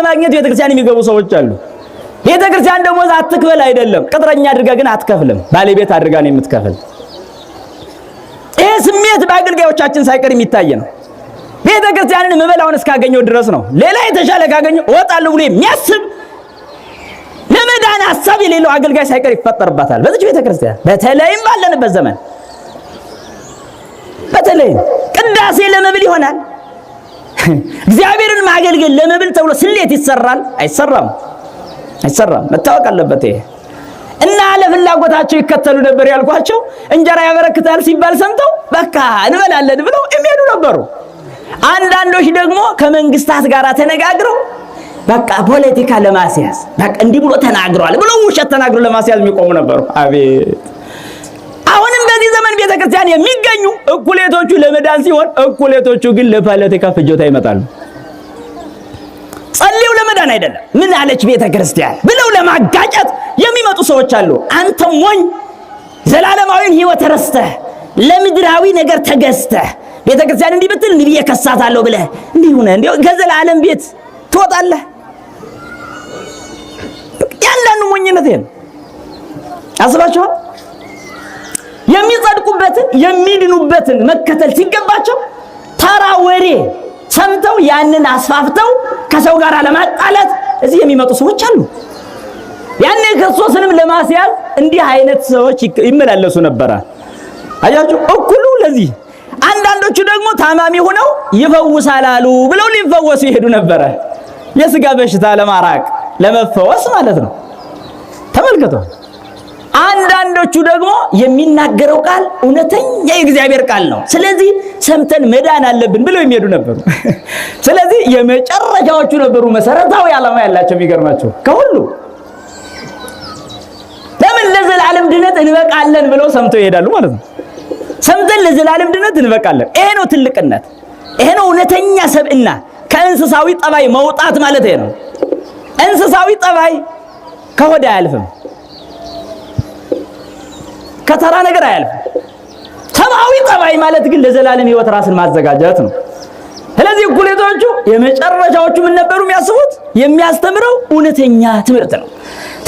ለማግኘት ቤተክርስቲያን የሚገቡ ሰዎች አሉ። ቤተክርስቲያን ደሞዝ አትክፈል አይደለም፣ ቅጥረኛ አድርጋ ግን አትከፍልም፣ ባለቤት አድርጋ ነው የምትከፍል። ይሄ ስሜት በአገልጋዮቻችን ሳይቀር የሚታይ ነው። ቤተክርስቲያንን መበላውን እስካገኘው ድረስ ነው። ሌላ የተሻለ ካገኘው እወጣለሁ ብሎ የሚያስብ ለመዳን ሐሳብ የሌለው አገልጋይ ሳይቀር ይፈጠርባታል በዚህ ቤተክርስቲያን። በተለይም ባለንበት ዘመን በተለይ ቅዳሴ ለመብል ይሆናል። እግዚአብሔርን ማገልገል ለመብል ተብሎ ስሌት ይሰራል? አይሰራም። መታወቅ አለበት ይሄ። እና ለፍላጎታቸው ይከተሉ ነበር ያልኳቸው እንጀራ ያበረክታል ሲባል ሰምተው በቃ እንበላለን ብለው የሚሄዱ ነበሩ። አንዳንዶች ደግሞ ከመንግስታት ጋር ተነጋግረው በቃ ፖለቲካ ለማስያዝ በቃ እንዲህ ብሎ ተናግሯል ብለው ውሸት ተናግረው ለማስያዝ የሚቆሙ ነበሩ። አቤት! አሁንም በዚህ ዘመን ቤተክርስቲያን የሚገኙ እኩሌቶቹ ለመዳን ሲሆን እኩሌቶቹ ግን ለፖለቲካ ፍጆታ ይመጣሉ። ጸልዩ ለመዳን አይደለም ምን አለች ቤተክርስቲያን ብለው ለማጋጨት የሚመጡ ሰዎች አሉ። አንተ ሞኝ ዘላለማዊን ሕይወት ረስተህ ለምድራዊ ነገር ተገዝተህ ቤተክርስቲያን እንዲህ ብትል እንዲህ የከሳታለሁ ብለህ እንዲህ ሆነ እንዲህ ከዘላለም ቤት ትወጣለህ። ያንዳንዱ ሞኝነት ይሄን አስባችኋል? የሚጸድቁበትን የሚድኑበትን መከተል ሲገባቸው ተራ ወሬ ሰምተው ያንን አስፋፍተው ከሰው ጋር ለማጣላት እዚህ የሚመጡ ሰዎች አሉ። ያኔ ክርስቶስንም ለማስያዝ እንዲህ አይነት ሰዎች ይመላለሱ ነበር። አያችሁ እኩሉ ለዚህ አንዳንዶቹ ደግሞ ታማሚ ሆነው ይፈውሳል አሉ ብለው ሊፈወሱ ይሄዱ ነበር። የሥጋ በሽታ ለማራቅ ለመፈወስ ማለት ነው። ተመልከቱ። አንዳንዶቹ ደግሞ የሚናገረው ቃል እውነተኛ የእግዚአብሔር ቃል ነው፣ ስለዚህ ሰምተን መዳን አለብን ብለው የሚሄዱ ነበሩ። ስለዚህ የመጨረሻዎቹ ነበሩ መሰረታዊ ዓላማ ያላቸው። የሚገርማቸው ከሁሉ ለምን ለዘላለም ድነት እንበቃለን ብለው ሰምተው ይሄዳሉ ማለት ነው። ሰምተን ለዘላለም ድነት እንበቃለን። ይሄ ነው ትልቅነት፣ ይሄ ነው እውነተኛ ሰብዕና። ከእንስሳዊ ጠባይ መውጣት ማለት ይሄ ነው። እንስሳዊ ጠባይ ከሆድ አያልፍም፣ ከተራ ነገር አያልፍም። ሰብአዊ ጠባይ ማለት ግን ለዘላለም ሕይወት ራስን ማዘጋጀት ነው። ስለዚህ እኩሌቶቹ የመጨረሻዎቹ ምን ነበሩ የሚያስቡት? የሚያስተምረው እውነተኛ ትምህርት ነው።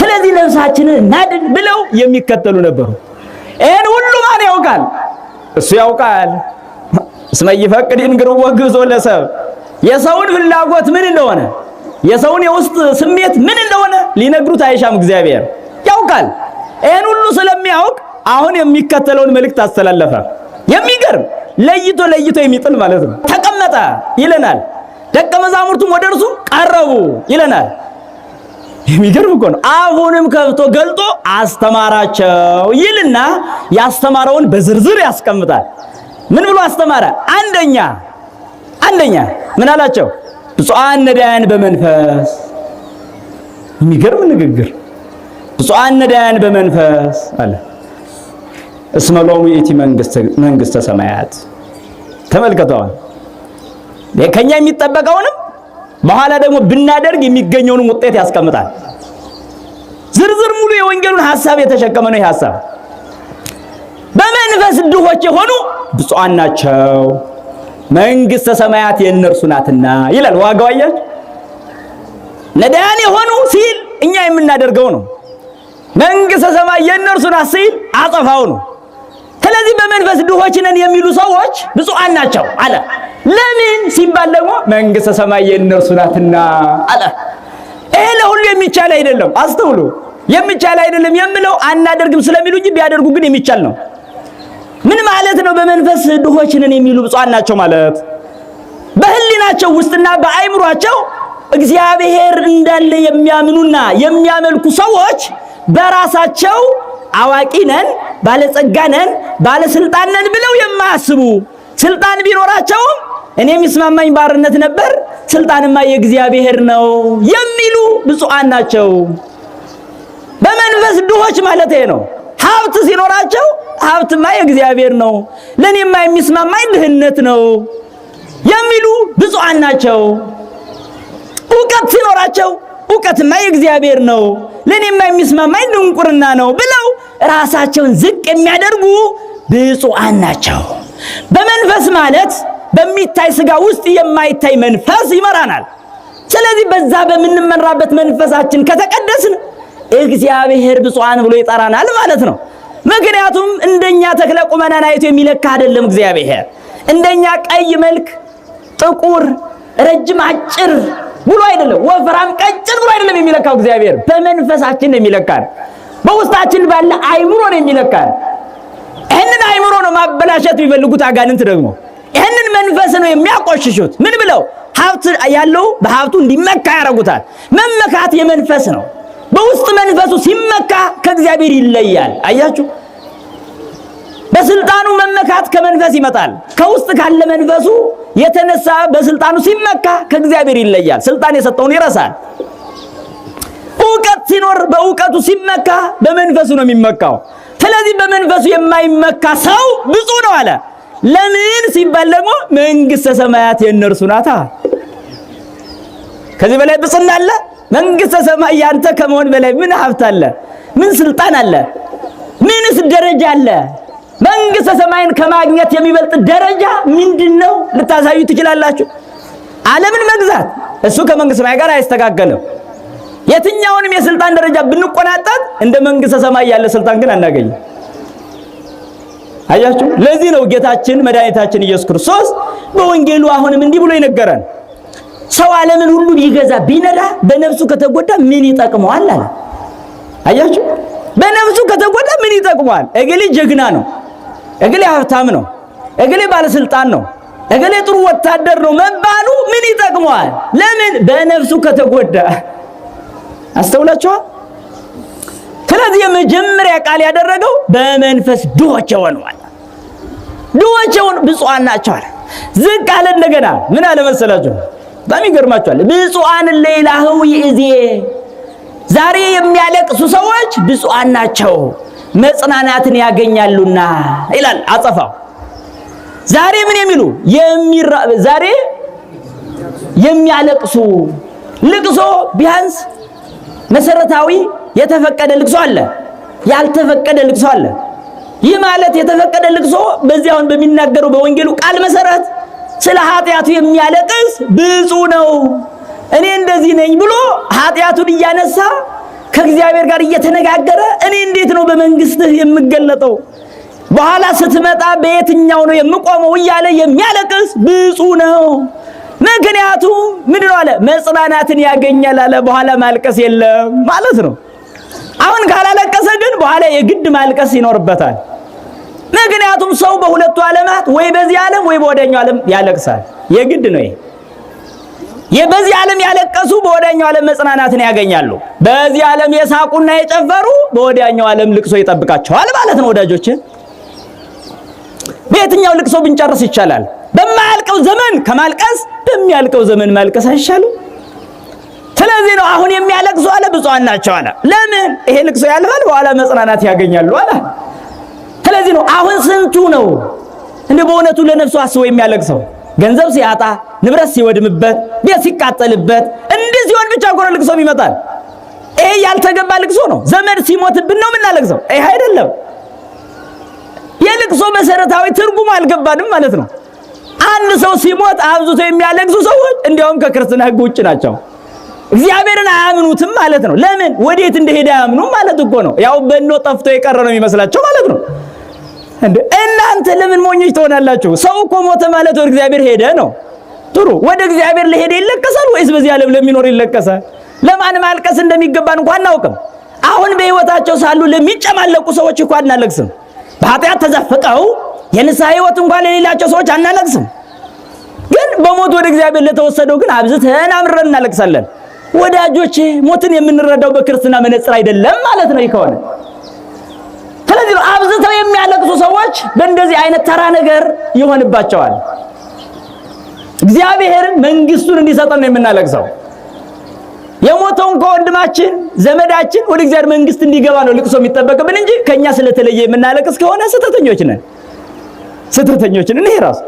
ስለዚህ ነፍሳችንን እናድን ብለው የሚከተሉ ነበሩ። ይሄን ሁሉ ማን ያውቃል? እሱ ያውቃል። እስመ ይፈቅድ ይንግርዎ ግዞ ለሰብ የሰውን ፍላጎት ምን እንደሆነ የሰውን የውስጥ ስሜት ምን እንደሆነ ሊነግሩት አይሻም። እግዚአብሔር ያውቃል። ይሄን ሁሉ ስለሚያውቅ አሁን የሚከተለውን መልእክት አስተላለፈ። የሚገርም ለይቶ የሚጥል ማለት ነው። ተቀመጠ ይለናል። ደቀ መዛሙርቱም ወደ እርሱ ቀረቡ ይለናል። የሚገርም እኮ ነው። አሁንም ከፍቶ ገልጦ አስተማራቸው ይልና ያስተማረውን በዝርዝር ያስቀምጣል። ምን ብሎ አስተማረ? አንደኛ ምን አላቸው? ብፁዓን ነዳያን በመንፈስ። የሚገርም ንግግር። ብፁዓን ነዳያን በመንፈስ አለ። እስመ ሎሙ ይእቲ መንግሥተ ሰማያት። ተመልከተዋል። ከኛ የሚጠበቀውንም በኋላ ደግሞ ብናደርግ የሚገኘውን ውጤት ያስቀምጣል። ዝርዝር ሙሉ የወንጌሉን ሐሳብ የተሸከመ ነው። ይህ ሐሳብ በመንፈስ ድሆች የሆኑ ብፁዓን ናቸው መንግሥተ ሰማያት የእነርሱ ናትና ይላል። ዋጋው አያችሁ። ነዳያን የሆኑ ሲል እኛ የምናደርገው ነው። መንግሥተ ሰማይ የእነርሱ ናት ሲል አጸፋው ነው። ስለዚህ በመንፈስ ድሆች ነን የሚሉ ሰዎች ብፁዓን ናቸው አለ። ለምን ሲባል ደግሞ መንግሥተ ሰማይ የእነርሱ ናትና አለ። ይሄ ለሁሉ የሚቻል አይደለም። አስተውሉ። የሚቻል አይደለም የምለው አናደርግም ስለሚሉ እንጂ ቢያደርጉ ግን የሚቻል ነው። ምን ማለት ነው? በመንፈስ ድሆች ነን የሚሉ ብፁዓን ናቸው ማለት በህሊናቸው ውስጥና በአይምሯቸው እግዚአብሔር እንዳለ የሚያምኑና የሚያመልኩ ሰዎች በራሳቸው አዋቂ ነን፣ ባለጸጋ ነን፣ ባለስልጣን ነን ብለው የማያስቡ ስልጣን ቢኖራቸውም እኔ የሚስማማኝ ባርነት ነበር፣ ስልጣንማ የእግዚአብሔር ነው የሚሉ ብፁዓን ናቸው። በመንፈስ ድሆች ማለት ይሄ ነው። ሀብት ሲኖራቸው ሀብትማ የእግዚአብሔር ነው፣ ለኔማ የሚስማማኝ ድህነት ነው የሚሉ ብፁዓን ናቸው። ዕውቀት ሲኖራቸው ዕውቀትማ የእግዚአብሔር ነው፣ ለኔማ የሚስማማኝ ድንቁርና ነው ብለው ራሳቸውን ዝቅ የሚያደርጉ ብፁዓን ናቸው። በመንፈስ ማለት በሚታይ ሥጋ ውስጥ የማይታይ መንፈስ ይመራናል። ስለዚህ በዛ በምንመራበት መንፈሳችን ከተቀደስን እግዚአብሔር ብፁዓን ብሎ ይጠራናል ማለት ነው። ምክንያቱም እንደኛ ተክለ ቁመናን አይቶ የሚለካ አይደለም እግዚአብሔር። እንደኛ ቀይ መልክ፣ ጥቁር፣ ረጅም፣ አጭር ብሎ አይደለም፣ ወፍራም፣ ቀጭን ብሎ አይደለም የሚለካው እግዚአብሔር። በመንፈሳችን ነው የሚለካን፣ በውስጣችን ባለ አይምሮ ነው የሚለካን። ይህንን አይምሮ ነው ማበላሸት የሚፈልጉት አጋንንት ደግሞ ይህንን መንፈስ ነው የሚያቆሽሹት። ምን ብለው ሀብት ያለው በሀብቱ እንዲመካ ያደርጉታል። መመካት የመንፈስ ነው። በውስጥ መንፈሱ ሲመካ ከእግዚአብሔር ይለያል። አያችሁ፣ በስልጣኑ መመካት ከመንፈስ ይመጣል። ከውስጥ ካለ መንፈሱ የተነሳ በስልጣኑ ሲመካ ከእግዚአብሔር ይለያል። ስልጣን የሰጠውን ይረሳል። ዕውቀት ሲኖር በዕውቀቱ ሲመካ በመንፈሱ ነው የሚመካው። ስለዚህ በመንፈሱ የማይመካ ሰው ብፁዕ ነው አለ። ለምን ሲባል ደግሞ መንግሥተ ሰማያት የእነርሱ ናታ። ከዚህ በላይ ብፅዕና አለ? መንግሥተ ሰማይ ያንተ ከመሆን በላይ ምን ሀብት አለ? ምን ስልጣን አለ? ምንስ ደረጃ አለ? መንግሥተ ሰማይን ከማግኘት የሚበልጥ ደረጃ ምንድነው? ልታሳዩ ትችላላችሁ? ዓለምን መግዛት እሱ ከመንግሥተ ሰማይ ጋር አይስተካከልም። የትኛውንም የስልጣን ደረጃ ብንቆናጠጥ እንደ መንግሥተ ሰማይ ያለ ስልጣን ግን አናገኝም። አያችሁ፣ ለዚህ ነው ጌታችን መድኃኒታችን ኢየሱስ ክርስቶስ በወንጌሉ አሁንም እንዲህ ብሎ ይነገራል። ሰው ዓለምን ሁሉ ቢገዛ ቢነዳ በነፍሱ ከተጎዳ ምን ይጠቅመዋል አለ። አያችሁ፣ በነፍሱ ከተጎዳ ምን ይጠቅመዋል? እገሌ ጀግና ነው፣ እገሌ ሀብታም ነው፣ እገሌ ባለስልጣን ነው፣ እገሌ ጥሩ ወታደር ነው መባሉ ምን ይጠቅመዋል? ለምን? በነፍሱ ከተጎዳ። አስተውላችኋል? ስለዚህ የመጀመሪያ ቃል ያደረገው በመንፈስ ድሆች ሆነዋል። ድሆች ሆኑ ብፁዓን ናቸው አለ። ዝቅ አለ። እንደገና ምን አለ መሰላችሁ? በጣም ይገርማችኋል። ብፁዓን ለይላህው ይእዜ፣ ዛሬ የሚያለቅሱ ሰዎች ብፁዓን ናቸው መጽናናትን ያገኛሉና ይላል አጸፋው። ዛሬ ምን የሚሉ ዛሬ የሚያለቅሱ ልቅሶ ቢያንስ መሰረታዊ የተፈቀደ ልቅሶ አለ፣ ያልተፈቀደ ልቅሶ አለ። ይህ ማለት የተፈቀደ ልቅሶ በዚያውን በሚናገረው በወንጌሉ ቃል መሰረት ስለ ኃጢአቱ የሚያለቅስ ብፁዕ ነው። እኔ እንደዚህ ነኝ ብሎ ኃጢአቱን እያነሳ ከእግዚአብሔር ጋር እየተነጋገረ እኔ እንዴት ነው በመንግስትህ የምገለጠው፣ በኋላ ስትመጣ በየትኛው ነው የምቆመው እያለ የሚያለቅስ ብፁዕ ነው። ምክንያቱም ምን ነው አለ? መጽናናትን ያገኛል አለ። በኋላ ማልቀስ የለም ማለት ነው። አሁን ካላለቀሰ ግን በኋላ የግድ ማልቀስ ይኖርበታል። ምክንያቱም ሰው በሁለቱ ዓለማት ወይ በዚህ ዓለም ወይ በወዲያኛው ዓለም ያለቅሳል። የግድ ነው ይሄ። በዚህ ዓለም ያለቀሱ በወዲያኛው ዓለም መጽናናትን ያገኛሉ። በዚህ ዓለም የሳቁና የጨፈሩ በወዲያኛው ዓለም ልቅሶ ይጠብቃቸዋል ማለት ነው። ወዳጆቼ፣ በየትኛው ልቅሶ ብንጨርስ ይቻላል? በማያልቀው ዘመን ከማልቀስ በሚያልቀው ዘመን ማልቀስ አይሻልም? ስለዚህ ነው አሁን የሚያለቅሱ አለ ብፁዓን ናቸው አለ። ለምን? ይሄ ልቅሶ ያልፋል፣ በኋላ መጽናናት ያገኛሉ አለ። ስለዚህ ነው አሁን ስንቱ ነው እንደ በእውነቱ ለነፍሱ አስቦ የሚያለቅሰው? ገንዘብ ሲያጣ፣ ንብረት ሲወድምበት፣ ቤት ሲቃጠልበት፣ እንዲህ ሲሆን ብቻ እኮ ነው ልቅሶ ይመጣል። ይሄ ያልተገባ ልቅሶ ነው። ዘመድ ሲሞትብን ነው የምናለቅሰው። ይሄ አይደለም። የልቅሶ መሰረታዊ ትርጉም አልገባንም ማለት ነው። አንድ ሰው ሲሞት አብዝቶ የሚያለቅሱ ሰዎች እንዲያውም ከክርስትና ሕግ ውጭ ናቸው። እግዚአብሔርን አያምኑትም ማለት ነው። ለምን? ወዴት እንደሄደ አያምኑም ማለት እኮ ነው። ያው በእኖ ጠፍቶ የቀረ ነው የሚመስላቸው ማለት ነው። እንዴ እናንተ ለምን ሞኞች ትሆናላችሁ? ሰው እኮ ሞተ ማለት ወደ እግዚአብሔር ሄደ ነው። ጥሩ፣ ወደ እግዚአብሔር ለሄደ ይለቀሳል ወይስ በዚህ ዓለም ለሚኖር ይለቀሳል? ለማን ማልቀስ እንደሚገባን እንኳን አናውቅም። አሁን በህይወታቸው ሳሉ ለሚጨማለቁ ሰዎች እንኳን አናለቅስም። በኃጢአት ተዘፍቀው የንስሐ ህይወት እንኳን ለሌላቸው ሰዎች አናለቅስም። ግን በሞት ወደ እግዚአብሔር ለተወሰደው ግን አብዝተን አምረን እናለቅሳለን። ወዳጆቼ፣ ሞትን የምንረዳው በክርስትና መነጽር አይደለም ማለት ነው ይከሆነ። ስለዚህ አብዝተው የሚያለቅሱ ሰዎች በእንደዚህ አይነት ተራ ነገር ይሆንባቸዋል። እግዚአብሔር መንግስቱን እንዲሰጠን ነው የምናለቅሰው። የሞተውን ከወንድማችን ዘመዳችን ወደ እግዚአብሔር መንግስት እንዲገባ ነው ልቅሶ የሚጠበቅብን እንጂ ከኛ ስለተለየ የምናለቅስ ከሆነ ስህተተኞች ነን። ይሄ ራሱ።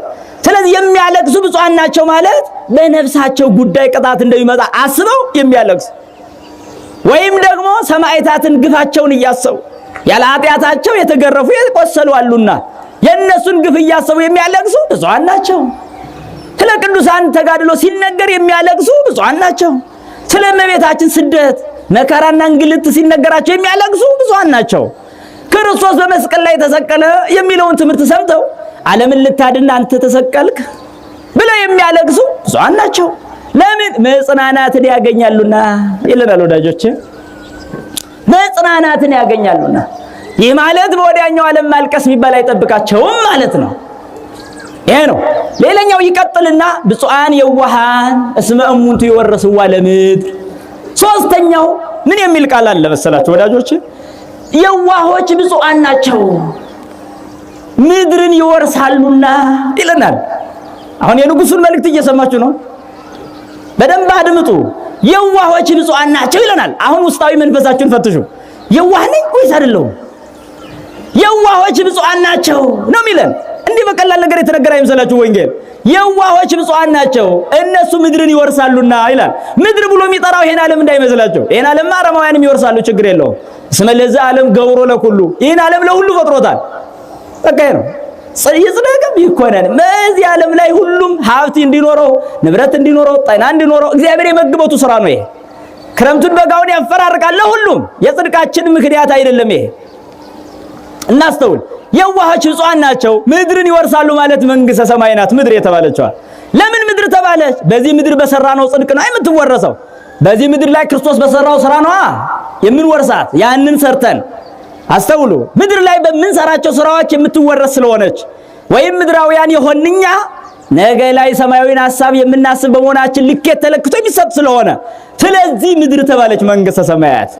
ስለዚህ የሚያለቅሱ ብፁዓን ናቸው ማለት በነፍሳቸው ጉዳይ ቅጣት እንደሚመጣ አስበው የሚያለቅሱ ወይም ደግሞ ሰማዕታትን ግፋቸውን እያሰቡ ያለ ኃጢአታቸው የተገረፉ የቆሰሉ አሉና የነሱን ግፍ እያሰቡ የሚያለቅሱ ብፁዓን ናቸው። ስለ ቅዱሳን ተጋድሎ ሲነገር የሚያለቅሱ ብፁዓን ናቸው። ስለ እመቤታችን ስደት መከራና እንግልት ሲነገራቸው የሚያለቅሱ ብፁዓን ናቸው። ክርስቶስ በመስቀል ላይ ተሰቀለ የሚለውን ትምህርት ሰምተው ዓለምን ልታድን አንተ ተሰቀልክ ብለው የሚያለቅሱ ብፁዓን ናቸው። ለምን? መጽናናትን ያገኛሉና ይለናል ወዳጆቼ፣ መጽናናትን ያገኛሉና። ይህ ማለት በወዲያኛው ዓለም ማልቀስ የሚባል አይጠብቃቸውም ማለት ነው። ይሄ ነው። ሌላኛው ይቀጥልና ብፁዓን የዋሃን እስመ እሙንቱ ይወርስዋ ለምድር። ሶስተኛው ምን የሚል ቃል አለ መሰላችሁ ወዳጆቼ? የዋሆች ብፁዓን ናቸው ምድርን ይወርሳሉና ይለናል። አሁን የንጉሱን መልእክት እየሰማችሁ ነው? በደንብ አድምጡ። የዋሆች ብፁዓን ናቸው ይለናል። አሁን ውስጣዊ መንፈሳችሁን ፈትሹ። የዋህ ነኝ ወይስ አይደለሁም? የዋሆች ብፁዓን ናቸው ነው የሚለን። እንዲህ በቀላል ነገር የተነገረ አይመስላችሁ ወንጌል። የዋሆች ብፁዓን ናቸው እነሱ ምድርን ይወርሳሉና ይላል። ምድር ብሎ የሚጠራው ይሄን ዓለም እንዳይመስላችሁ። ይሄን ዓለም አረማውያንም ይወርሳሉ፣ ችግር የለውም። እስመ ለዛ ዓለም ገብሮ ለኩሉ፣ ይሄን ዓለም ለሁሉ ፈጥሮታል። በቃ ነው ይጽደቅም ይኮነን። በዚህ ዓለም ላይ ሁሉም ሀብት እንዲኖረው፣ ንብረት እንዲኖረው፣ ጤና እንዲኖረው እግዚአብሔር የመግበቱ ስራ ነው። ይሄ ክረምቱን በጋውን ያፈራርቃል ለሁሉም። የጽድቃችን ምክንያት አይደለም ይሄ። እናስተውል። የዋሆች ብፁዓን ናቸው ምድርን ይወርሳሉ ማለት መንግስተ ሰማይ ናት ምድር የተባለችዋ። ለምን ምድር ተባለች? በዚህ ምድር በሰራነው ጽድቅ ነው የምትወረሰው። በዚህ ምድር ላይ ክርስቶስ በሰራው ስራ ነው የምንወርሳት። ያንን ሰርተን አስተውሉ። ምድር ላይ በምንሰራቸው ስራዎች የምትወረስ ስለሆነች ወይም ምድራውያን የሆንኛ ነገ ላይ ሰማያዊን ሐሳብ የምናስብ በመሆናችን ልኬት ተለክቶ የሚሰጥ ስለሆነ ስለዚህ ምድር ተባለች መንግስተ ሰማያት።